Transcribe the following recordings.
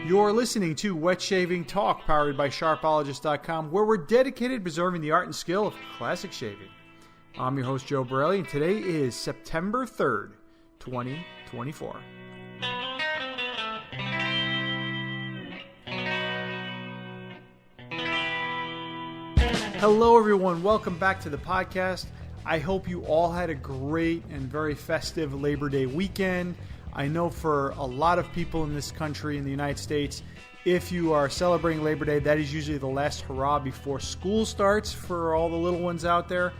You're listening to Wet Shaving Talk, powered by Sharpologist.com, where we're dedicated to preserving the art and skill of classic shaving. I'm your host, Joe Borrelli, and today is September 3rd, 2024. Hello, everyone. Welcome back to the podcast. I hope you all had a great and very festive Labor Day weekend. I know for a lot of people in this country, in the United States, if you are celebrating Labor Day, that is usually the last hurrah before school starts for all the little ones out there.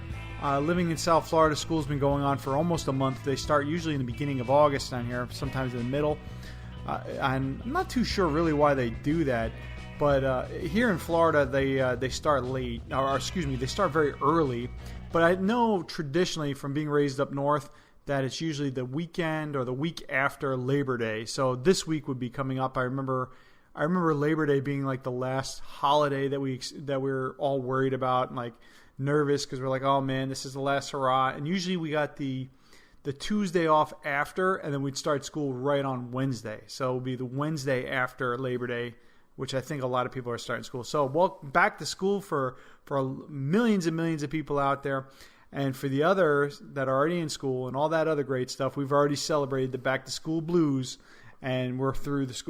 Living in South Florida, school's been going on for almost a month. They start usually in the beginning of August down here, sometimes in the middle. I'm not too sure really why they do that, but here in Florida, they start late, they start very early. But I know traditionally from being raised up north that it's usually the weekend or the week after Labor Day. So this week would be coming up. I remember Labor Day being like the last holiday that we're all worried about and like nervous because we're like, oh man, this is the last hurrah. And usually we got the Tuesday off after, and then we'd start school right on Wednesday. So it would be the Wednesday after Labor Day, which I think a lot of people are starting school. So welcome back to school for millions and millions of people out there. And for the others that are already in school and all that other great stuff, we've already celebrated the back to school blues, and we're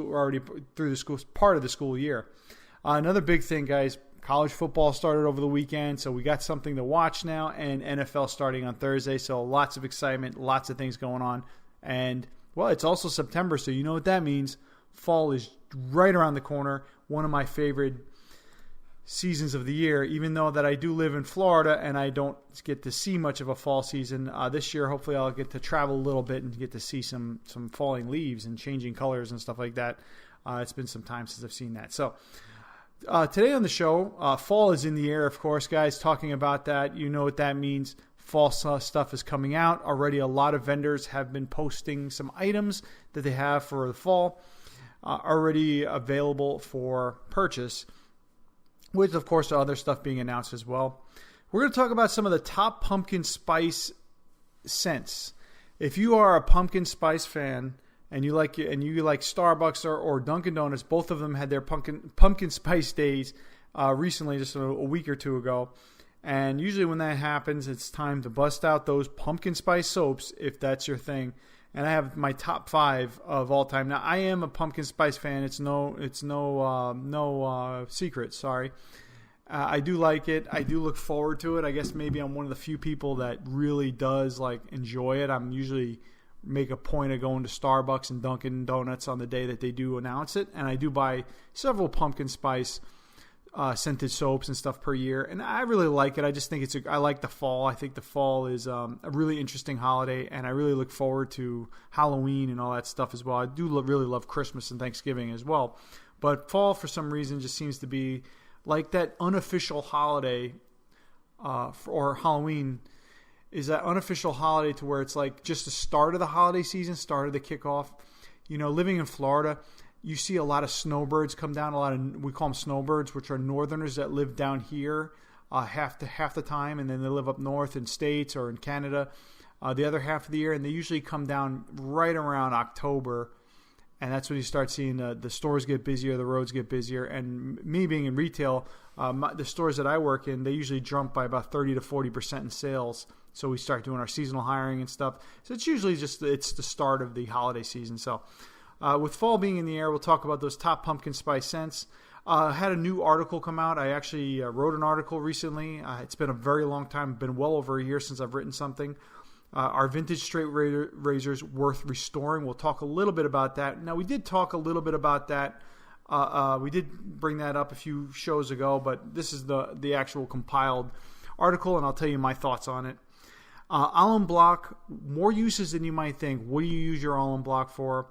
already through the school part of the school year. Another big thing, guys, college football started over the weekend, so we got something to watch now, and NFL starting on Thursday, so lots of excitement, lots of things going on. And, well, it's also September, so you know what that means. Fall is right around the corner, one of my favorite seasons of the year, even though that I do live in Florida and I don't get to see much of a fall season. This year, hopefully I'll get to travel a little bit and get to see some falling leaves and changing colors and stuff like that. It's been some time since I've seen that. So today on the show, fall is in the air, of course, guys, talking about that. You know what that means. Fall stuff is coming out. Already a lot of vendors have been posting some items that they have for the fall already available for purchase, with, of course, other stuff being announced as well. We're going to talk about some of the top pumpkin spice scents. If you are a pumpkin spice fan and you like Starbucks or Dunkin' Donuts, both of them had their pumpkin spice days recently, just a week or two ago. And usually when that happens, it's time to bust out those pumpkin spice soaps if that's your thing. And I have my top 5 of all time. Now, I am a pumpkin spice fan. It's no secret. Sorry. I do like it. I do look forward to it. I guess maybe I'm one of the few people that really does enjoy it. I'm usually make a point of going to Starbucks and Dunkin' Donuts on the day that they do announce it. And I do buy several pumpkin spice scented soaps and stuff per year, and I really like it. I just think I like the fall. I think the fall is a really interesting holiday, and I really look forward to Halloween and all that stuff as well. I do really love Christmas and Thanksgiving as well, but fall for some reason just seems to be like that unofficial holiday, or Halloween is that unofficial holiday to where it's like just the start of the holiday season, start of the kickoff. You know, living in Florida, you see a lot of snowbirds come down. We call them snowbirds, which are northerners that live down here half the time, and then they live up north in States or in Canada the other half of the year, and they usually come down right around October, and that's when you start seeing the stores get busier, the roads get busier. And me being in retail, the stores that I work in, they usually jump by about 30 to 40% in sales. So we start doing our seasonal hiring and stuff. So it's usually it's the start of the holiday season. So with fall being in the air, we'll talk about those top pumpkin spice scents. I had a new article come out. I actually wrote an article recently. It's been a very long time, been well over a year since I've written something. Are vintage straight razors worth restoring? We'll talk a little bit about that. Now, we did talk a little bit about that. We did bring that up a few shows ago, but this is the actual compiled article, and I'll tell you my thoughts on it. Alum Block, more uses than you might think. What do you use your Alum Block for?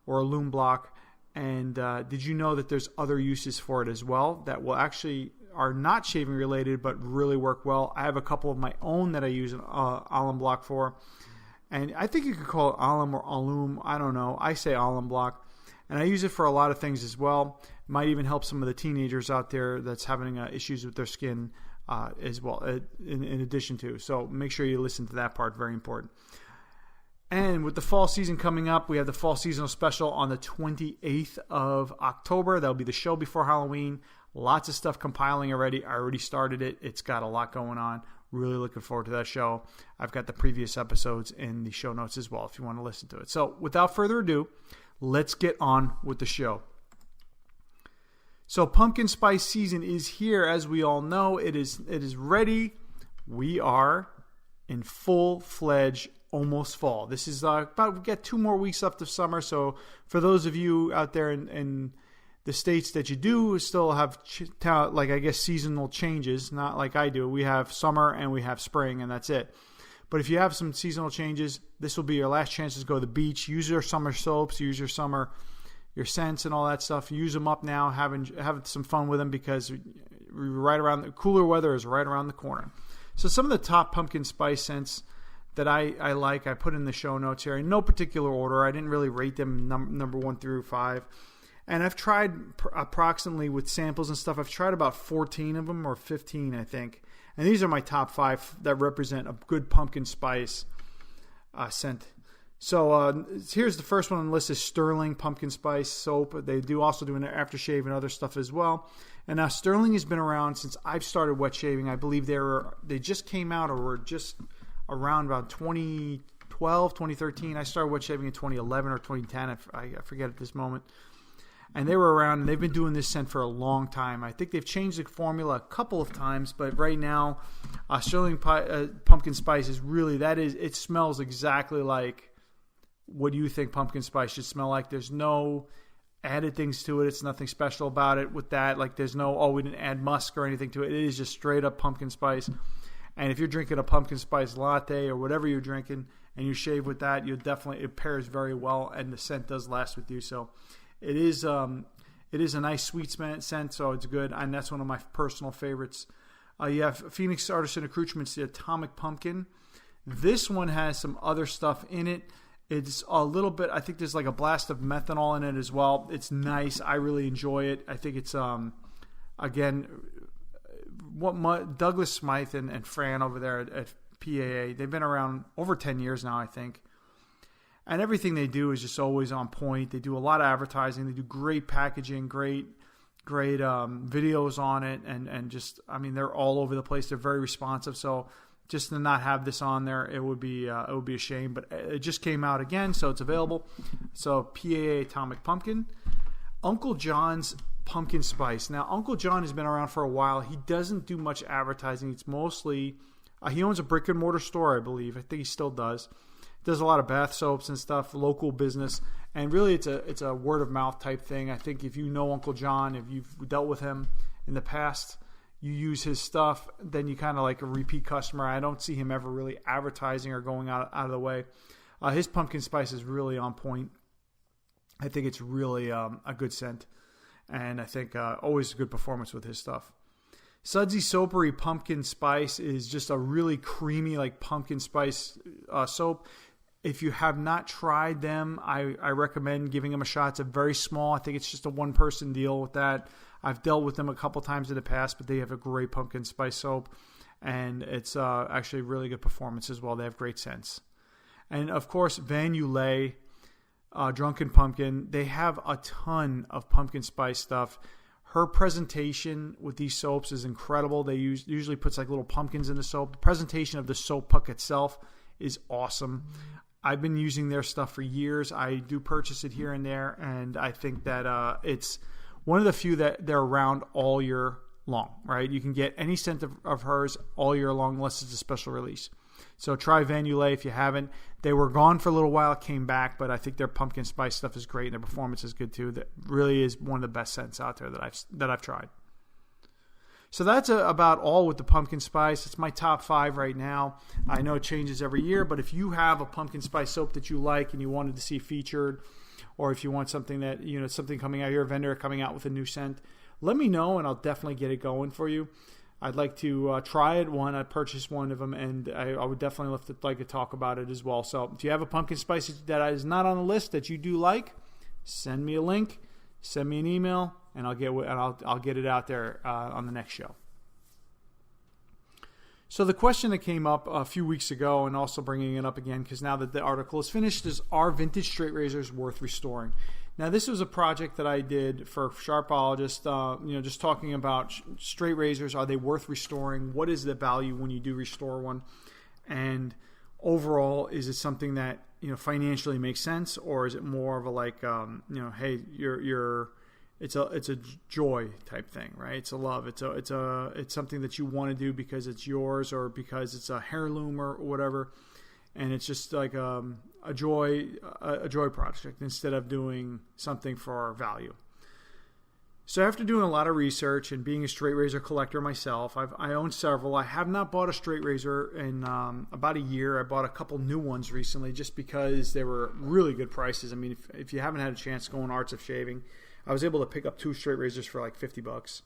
Or Alum Block, and did you know that there's other uses for it as well that will actually are not shaving related but really work well? I have a couple of my own that I use an Alum Block for, and I think you could call it Alum or Alum. I don't know. I say Alum Block, and I use it for a lot of things as well. It might even help some of the teenagers out there that's having issues with their skin as well, in addition to. So make sure you listen to that part. Very important. And with the fall season coming up, we have the fall seasonal special on the 28th of October. That'll be the show before Halloween. Lots of stuff compiling already. I already started it. It's got a lot going on. Really looking forward to that show. I've got the previous episodes in the show notes as well if you want to listen to it. So without further ado, let's get on with the show. So pumpkin spice season is here. As we all know, it is ready. We are in full-fledged almost fall. This is we got 2 more weeks left of summer. So for those of you out there in the states that you do still have seasonal changes, not like I do. We have summer and we have spring, and that's it. But if you have some seasonal changes, this will be your last chance to go to the beach. Use your summer soaps, use your scents and all that stuff. Use them up now, having some fun with them, because the cooler weather is right around the corner. So some of the top pumpkin spice scents that I like, I put in the show notes here in no particular order. I didn't really rate them number 1 through 5. And I've tried approximately with samples and stuff. I've tried about 14 of them, or 15, I think. And these are my top 5 that represent a good pumpkin spice scent. So here's the first one on the list is Stiriling Pumpkin Spice Soap. They do also do an aftershave and other stuff as well. And now Stiriling has been around since I've started wet shaving. I believe they just came out, or were just around about 2012, 2013. I started wet shaving in 2011 or 2010. I forget at this moment. And they were around, and they've been doing this scent for a long time. I think they've changed the formula a couple of times, but right now, Stiriling Pumpkin Spice is really, it smells exactly like what you think pumpkin spice should smell like. There's no added things to it. It's nothing special about it with that. Like there's no, we didn't add musk or anything to it. It is just straight up pumpkin spice. And if you're drinking a pumpkin spice latte or whatever you're drinking and you shave with that, it pairs very well, and the scent does last with you. So it is a nice sweet scent, so it's good. And that's one of my personal favorites. You have Phoenix Artisan Accoutrements, the Atomic Pumpkin. This one has some other stuff in it. It's a little bit, I think there's like a blast of methanol in it as well. It's nice. I really enjoy it. I think it's, again, Douglas Smythe and Fran over there at PAA, they've been around over 10 years now, I think. And everything they do is just always on point. They do a lot of advertising. They do great packaging, great videos on it. And just, they're all over the place. They're very responsive. So just to not have this on there, it would be a shame. But it just came out again, so it's available. So PAA Atomic Pumpkin. Uncle John's Pumpkin Spice. Now, Uncle John has been around for a while. He doesn't do much advertising. It's mostly, he owns a brick and mortar store, I believe. I think he still does. Does a lot of bath soaps and stuff, local business. And really, it's a word of mouth type thing. I think if you know Uncle John, if you've dealt with him in the past, you use his stuff, then you kind of like a repeat customer. I don't see him ever really advertising or going out of the way. His pumpkin spice is really on point. I think it's really a good scent. And I think always a good performance with his stuff. Sudsy Soapery Pumpkin Spice is just a really creamy like pumpkin spice soap. If you have not tried them, I recommend giving them a shot. It's a very small. I think it's just a one-person deal with that. I've dealt with them a couple times in the past, but they have a great pumpkin spice soap. And it's actually really good performance as well. They have great scents. And, of course, Van Ulay, Drunken Pumpkin. They have a ton of pumpkin spice stuff. Her presentation with these soaps is incredible. They usually puts like little pumpkins in the soap. The presentation of the soap puck itself is awesome. I've been using their stuff for years. I do purchase it here and there, and I think that it's one of the few that they're around all year long, right? You can get any scent of hers all year long unless it's a special release. So try Van Ulay if you haven't. They were gone for a little while, came back, but I think their pumpkin spice stuff is great and their performance is good too. That really is one of the best scents out there that I've tried. So that's about all with the pumpkin spice. It's my top 5 right now. I know it changes every year, but if you have a pumpkin spice soap that you like and you wanted to see featured, or if you want something that, something coming out, your vendor coming out with a new scent, let me know and I'll definitely get it going for you. I'd like to try it. I purchased one of them, and I would definitely like to talk about it as well. So if you have a pumpkin spice that is not on the list that you do like, send me a link, send me an email, and I'll get it out there on the next show. So the question that came up a few weeks ago, and also bringing it up again because now that the article is finished, is are vintage straight razors worth restoring? Now this was a project that I did for Sharpologist, just talking about straight razors. Are they worth restoring? What is the value when you do restore one? And overall, is it something that financially makes sense, or is it more of a hey, it's a joy type thing, right? It's a love. It's something that you want to do because it's yours or because it's a heirloom or whatever, and it's just like a joy project instead of doing something for value. So after doing a lot of research and being a straight razor collector myself, I own several. I have not bought a straight razor in about a year. I bought a couple new ones recently just because they were really good prices. I mean, if you haven't had a chance to go on Arts of Shaving, I was able to pick up 2 straight razors for like $50.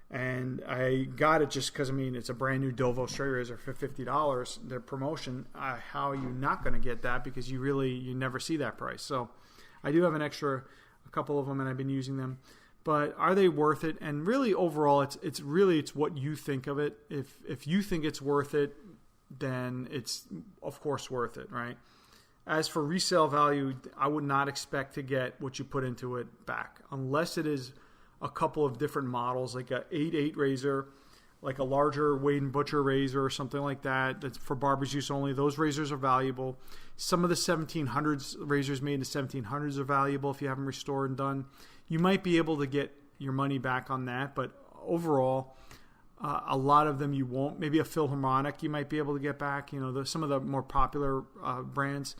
And I got it just because, it's a brand new Dovo straight razor for $50. Their promotion, how are you not going to get that? Because you never see that price. So I do have a couple of them, and I've been using them. But are they worth it? And really, overall, it's what you think of it. If you think it's worth it, then it's of course worth it, right? As for resale value, I would not expect to get what you put into it back unless it is a couple of different models, like a 8/8 razor, like a larger Wade & Butcher razor or something like that. That's for barber's use only. Those razors are valuable. Some of the 1700s razors made in the 1700s are valuable if you have them restored and done. You might be able to get your money back on that, but overall, a lot of them you won't. Maybe a Philharmonic you might be able to get back, some of the more popular brands.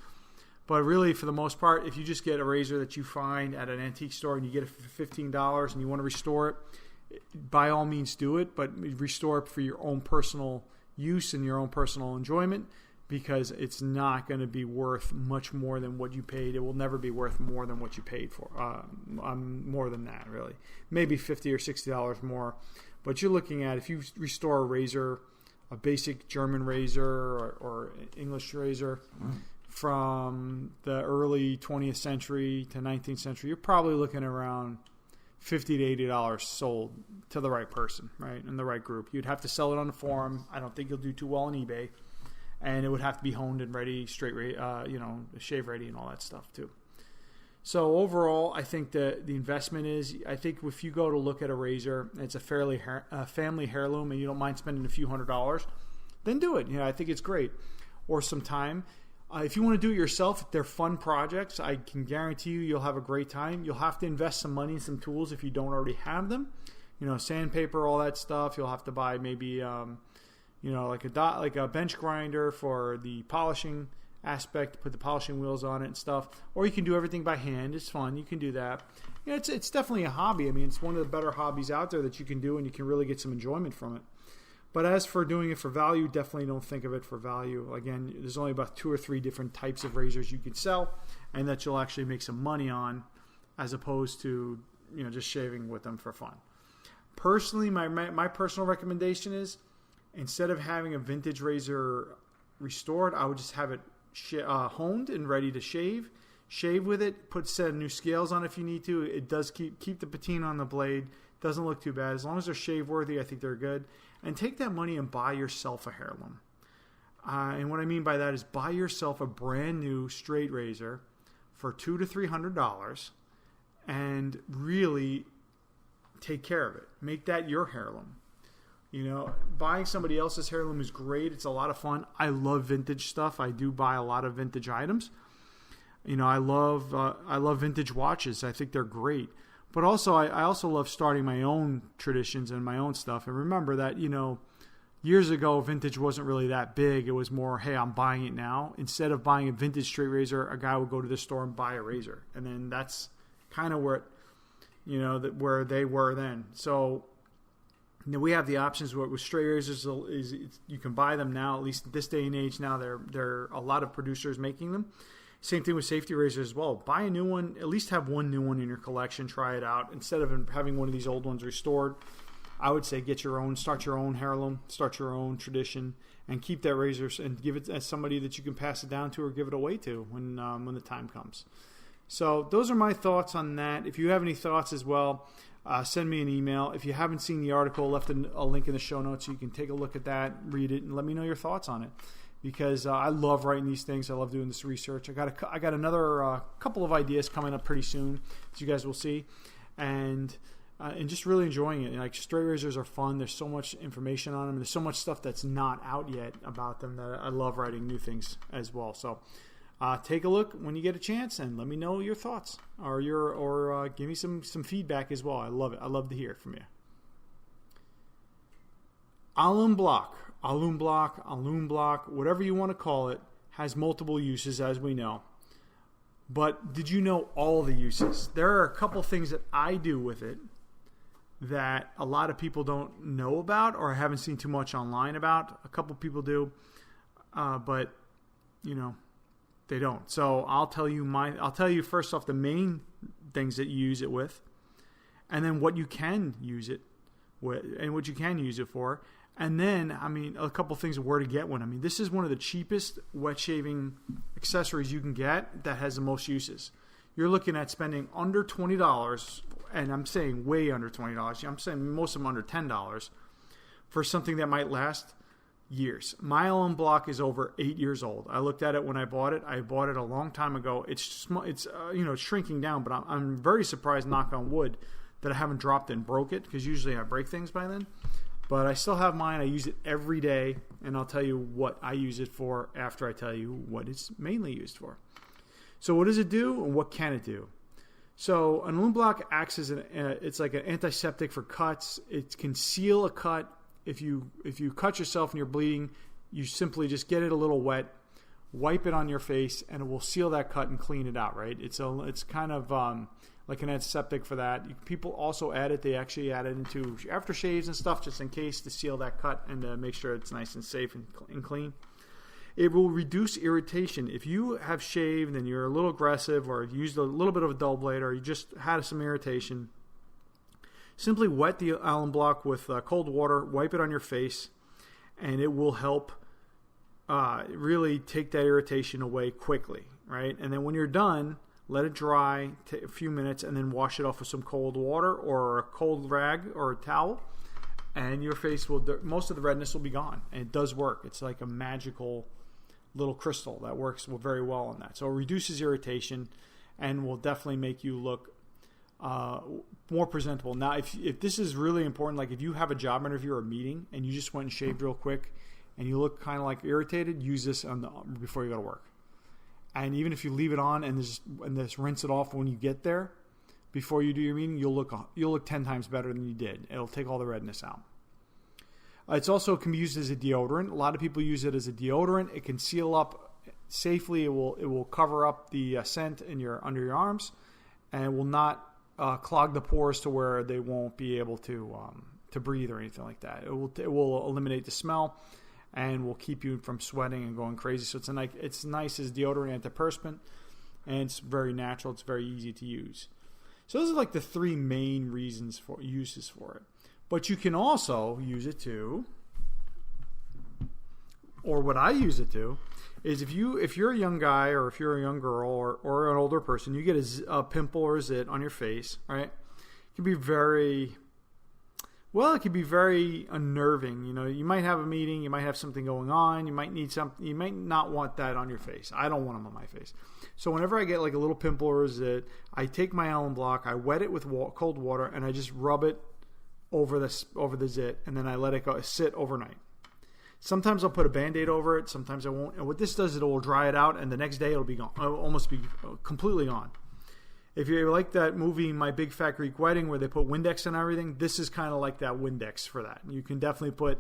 But really, for the most part, if you just get a razor that you find at an antique store and you get it for $15 and you want to restore it, by all means do it, but restore it for your own personal use and your own personal enjoyment, because it's not going to be worth much more than what you paid. It will never be worth more than what you paid for, more than that, really. Maybe $50 or $60 more. But you're looking at, if you restore a razor, a basic German razor or English razor from the early 20th century to 19th century, you're probably looking around $50 to $80 sold to the right person, right, in the right group. You'd have to sell it on the forum. I don't think you'll do too well on eBay. And it would have to be honed and ready, straight, shave ready and all that stuff too. So overall, I think the investment is, I think if you go to look at a razor, it's a fairly family heirloom, and you don't mind spending a few $100s, then do it. I think it's great. Or some time. If you want to do it yourself, they're fun projects. I can guarantee you'll have a great time. You'll have to invest some money in some tools if you don't already have them. Sandpaper, all that stuff. You'll have to buy maybe like a bench grinder for the polishing aspect, put the polishing wheels on it and stuff. Or you can do everything by hand. It's fun. You can do that. It's definitely a hobby. It's one of the better hobbies out there that you can do, and you can really get some enjoyment from it. But as for doing it for value, definitely don't think of it for value. Again, there's only about 2 or 3 different types of razors you can sell, and that you'll actually make some money on, as opposed to just shaving with them for fun. Personally, my personal recommendation is, instead of having a vintage razor restored, I would just have it honed and ready to shave. Shave with it. Put a set of new scales on if you need to. It does keep the patina on the blade. Doesn't look too bad. As long as they're shave worthy, I think they're good. And take that money and buy yourself a heirloom. And what I mean by that is buy yourself a brand new straight razor for $200 to $300 and really take care of it. Make that your heirloom. Buying somebody else's heirloom is great. It's a lot of fun. I love vintage stuff. I do buy a lot of vintage items. I love vintage watches. I think they're great. But also, I also love starting my own traditions and my own stuff. And remember that, years ago, vintage wasn't really that big. It was more, hey, I'm buying it now. Instead of buying a vintage straight razor, a guy would go to the store and buy a razor. And then that's kind of where they were then. So, we have the options with straight razors. Is you can buy them now, at least this day and age now. There are a lot of producers making them. Same thing with safety razors as well. Buy a new one. At least have one new one in your collection. Try it out. Instead of having one of these old ones restored, I would say get your own. Start your own heirloom. Start your own tradition. And keep that razor and give it as somebody that you can pass it down to or give it away to when the time comes. So those are my thoughts on that. If you have any thoughts as well, send me an email. If you haven't seen the article, left a link in the show notes so you can take a look at that, read it, and let me know your thoughts on it. Because I love writing these things. I love doing this research. I got another couple of ideas coming up pretty soon, as you guys will see, and just really enjoying it. Like, straight razors are fun. There's so much information on them. There's so much stuff that's not out yet about them that I love writing new things as well. So take a look when you get a chance and let me know your thoughts or give me some feedback as well. I love it. I love to hear it from you. Alum Block, whatever you want to call it, has multiple uses, as we know. But did you know all the uses? There are a couple things that I do with it that a lot of people don't know about or haven't seen too much online about. A couple people do, but they don't. So I'll tell you first off the main things that you use it with, and then what you can use it with, and what you can use it for. And then, a couple things of where to get one. This is one of the cheapest wet shaving accessories you can get that has the most uses. You're looking at spending under $20, and I'm saying way under $20. I'm saying most of them under $10 for something that might last years. My Alum Block is over 8 years old. I looked at it when I bought it. I bought it a long time ago. It's shrinking down, but I'm very surprised, knock on wood, that I haven't dropped it and broke it, because usually I break things by then. But I still have mine. I use it every day, and I'll tell you what I use it for after I tell you what it's mainly used for. So what does it do, and what can it do? So an Alum Block acts as it's like an antiseptic for cuts. It can seal a cut. If you cut yourself and you're bleeding, you simply just get it a little wet, wipe it on your face, and it will seal that cut and clean it out. Right? It's kind of like an antiseptic for that. People also add it. They actually add it into aftershaves and stuff just in case to seal that cut and to make sure it's nice and safe and clean. It will reduce irritation. If you have shaved and you're a little aggressive or used a little bit of a dull blade or you just had some irritation, simply wet the Alum Block with cold water, wipe it on your face, and it will help really take that irritation away quickly, right? And then when you're done, let it dry, take a few minutes, and then wash it off with some cold water or a cold rag or a towel, and your face most of the redness will be gone. And it does work. It's like a magical little crystal that works very well on that. So it reduces irritation and will definitely make you look more presentable. Now, if this is really important, like if you have a job interview or a meeting and you just went and shaved real quick and you look kind of like irritated, use this before you go to work. And even if you leave it on and just rinse it off when you get there, before you do your meeting, you'll look 10 times better than you did. It'll take all the redness out. It can be used as a deodorant. A lot of people use it as a deodorant. It can seal up safely. It will cover up the scent under your arms, and it will not clog the pores to where they won't be able to breathe or anything like that. It will eliminate the smell and will keep you from sweating and going crazy. So it's nice as deodorant, antiperspirant, and it's very natural. It's very easy to use. So those are like the three main uses for it. But you can also use it to, or what I use it to, is if you're a young guy or if you're a young girl or an older person, you get a pimple or a zit on your face, right? It can be very unnerving. You might have a meeting, you might have something going on, you might need something, you might not want that on your face. I don't want them on my face. So whenever I get like a little pimple or a zit, I take my Alum Block, I wet it with cold water, and I just rub it over the zit, and then I let it sit overnight. Sometimes I'll put a Band-Aid over it, sometimes I won't. And what this does, it will dry it out, and the next day it'll be gone. It'll almost be completely gone. If you like that movie, My Big Fat Greek Wedding, where they put Windex and everything, this is kind of like that Windex for that. You can definitely put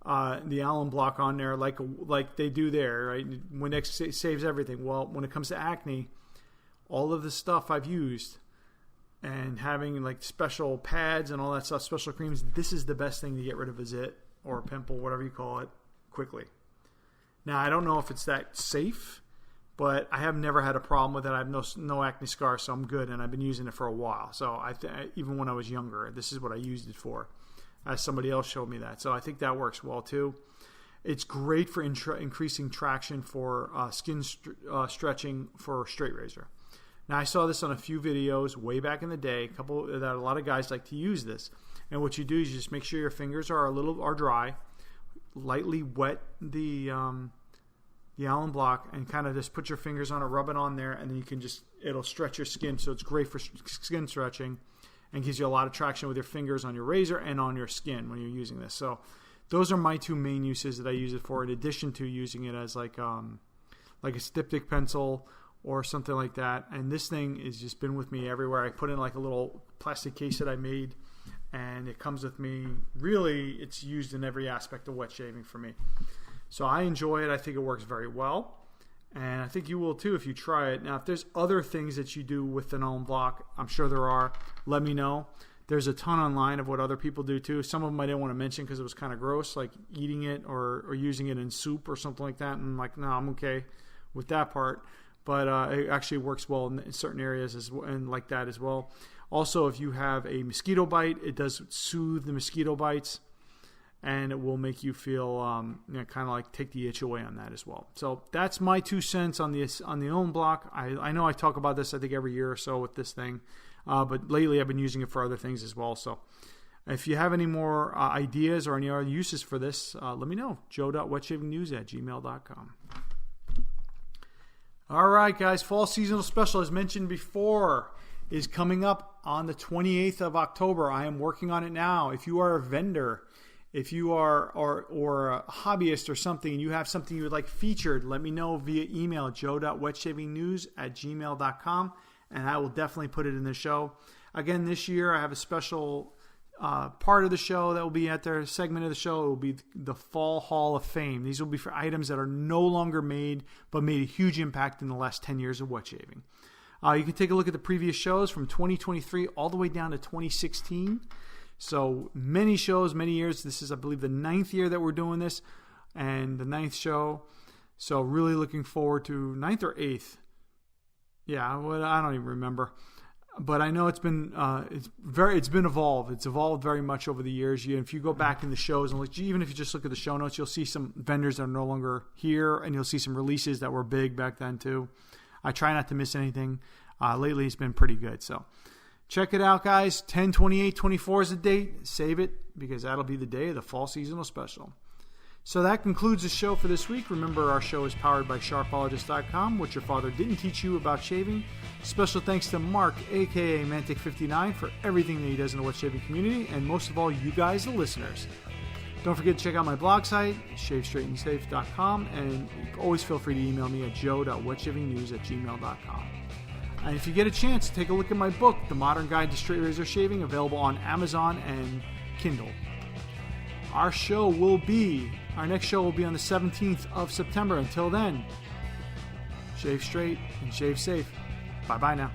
the Alum Block on there like they do there, right? Windex saves everything. Well, when it comes to acne, all of the stuff I've used and having like special pads and all that stuff, special creams, this is the best thing to get rid of a zit or a pimple, whatever you call it, quickly. Now, I don't know if it's that safe, but I have never had a problem with it. I have no acne scars, so I'm good, and I've been using it for a while. So even when I was younger, this is what I used it for, as somebody else showed me that. So I think that works well too. It's great for increasing traction for skin stretching for straight razor. Now, I saw this on a few videos way back in the day. A lot of guys like to use this. And what you do is you just make sure your fingers are dry, lightly wet the alum block, and kind of just put your fingers on it, rub it on there, and then it'll stretch your skin. So it's great for skin stretching and gives you a lot of traction with your fingers on your razor and on your skin when you're using this. So those are my two main uses that I use it for, in addition to using it as like a styptic pencil or something like that. And this thing has just been with me everywhere. I put in like a little plastic case that I made, and it comes with me. Really, it's used in every aspect of wet shaving for me. So I enjoy it. I think it works very well, and I think you will too if you try it. Now, if there's other things that you do with an alum block, I'm sure there are. Let me know. There's a ton online of what other people do too. Some of them I didn't want to mention because it was kind of gross, like eating it or using it in soup or something like that. And I'm like, no, I'm okay with that part. But it actually works well in certain areas and like that as well. Also, if you have a mosquito bite, it does soothe the mosquito bites, and it will make you feel kind of like take the itch away on that as well. So that's my 2 cents on the alum block. I know I talk about this I think every year or so with this thing, but lately I've been using it for other things as well. So if you have any more ideas or any other uses for this, let me know. joe.wetshavingnews@gmail.com. All right, guys. Fall seasonal special, as mentioned before, is coming up on the 28th of October. I am working on it now. If you are a vendor, if you are or a hobbyist or something, and you have something you would like featured, let me know via email, joe.wetshavingnews@gmail.com, and I will definitely put it in the show. Again, this year I have a special part of the show that will be at their segment of the show. It will be the Fall Hall of Fame. These will be for items that are no longer made, but made a huge impact in the last 10 years of wet shaving. You can take a look at the previous shows from 2023 all the way down to 2016. So many shows, many years. This is, I believe, the 9th year that we're doing this, and the 9th show. So really looking forward to 9th or 8th. Yeah, well, I don't even remember. But I know it's been evolved. It's evolved very much over the years. If you go back in the shows and look, even if you just look at the show notes, you'll see some vendors that are no longer here, and you'll see some releases that were big back then too. I try not to miss anything. Lately, it's been pretty good. So check it out, guys. 10/28/24 is the date. Save it, because that'll be the day of the fall seasonal special. So that concludes the show for this week. Remember, our show is powered by Sharpologist.com, what your father didn't teach you about shaving. Special thanks to Mark, a.k.a. Mantic59, for everything that he does in the wet shaving community, and most of all, you guys, the listeners. Don't forget to check out my blog site, shavestraightandsafe.com, and always feel free to email me at joe.wetshavingnews@gmail.com. And if you get a chance, take a look at my book, The Modern Guide to Straight Razor Shaving, available on Amazon and Kindle. Our next show will be on the 17th of September. Until then, shave straight and shave safe. Bye-bye now.